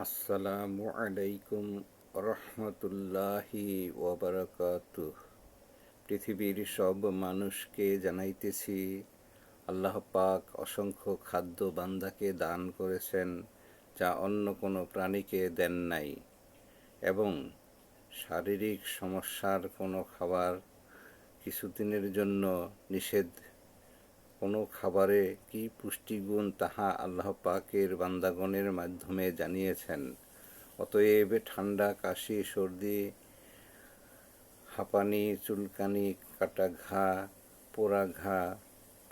আসসালামু আলাইকুম রহমতুল্লাহি ওয়াবারাকাতুহ। পৃথিবীর সব মানুষকে জানাইতেছি, আল্লাহ পাক অসংখ্য খাদ্য বান্দাকে দান করেছেন, যা অন্য কোনো প্রাণীকে দেন নাই, এবং শারীরিক সমস্যার কোনো খাবার কিছুদিনের জন্য নিষেধ। কোনো খাবারে কি পুষ্টিগুণ তাহা আল্লাহ পাকের বান্দাগণের মাধ্যমে জানিয়েছেন। অতএব ঠান্ডা, কাশি, সর্দি, হাঁপানি, চুলকানি, কাটা ঘা, পোড়া ঘা,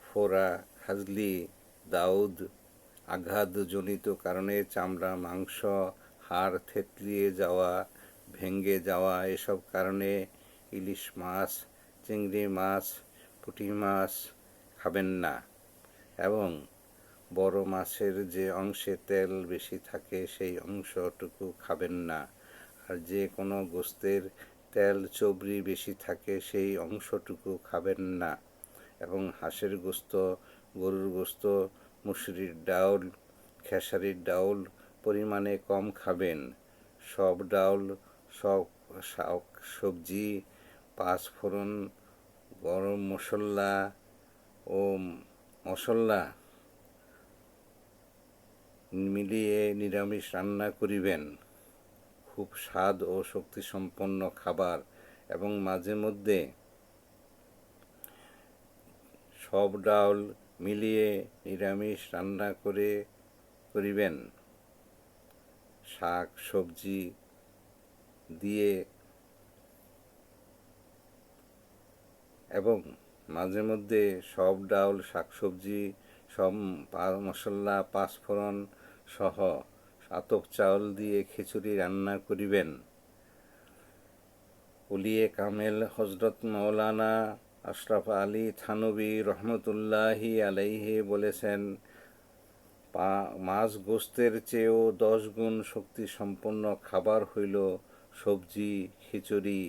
ফোড়া, খাজলি, দাউদ, আঘাতজনিত কারণে চামড়া, মাংস, হাড় থেতলিয়ে যাওয়া, ভেঙে যাওয়া, এসব কারণে ইলিশ মাছ, চিংড়ি মাছ, পুঁটি মাছ খাবেন না। এবং বড় মাছের যে অংশে তেল বেশি থাকে সেই অংশটুকু খাবেন না। আর যে কোনো গোস্তের তেল চর্বি বেশি থাকে সেই অংশটুকু খাবেন না। এবং হাঁসের গোস্ত, গরুর গোস্ত, মুসুরির ডাউল, খেসারির ডাউল পরিমাণে কম খাবেন। সব ডাউল, সব শাক সবজি, পাঁচফোড়ন, গরম মশলা ও মশলা মিলিয়ে নিরামিষ রান্না করিবেন। খুব স্বাদ ও শক্তিসম্পন্ন খাবার। এবং মাঝে মধ্যে সব ডাউল মিলিয়ে নিরামিষ রান্না করিবেন। শাক সবজি দিয়ে, এবং মাঝে মধ্যে সব ডাউল, শাকসবজি, সব মশলা, পাঁচফোড়ন সহ আতপ চাউল দিয়ে খিচুড়ি রান্না করিবেন। উলিয়ে কামেল হজরত মৌলানা আশরাফ আলী থানবী রহমতুল্লাহি আলাইহি বলেছেন, মাছ গোস্তের চেয়েও 10 গুণ শক্তিসম্পন্ন খাবার হইল সবজি, খিচুড়ি,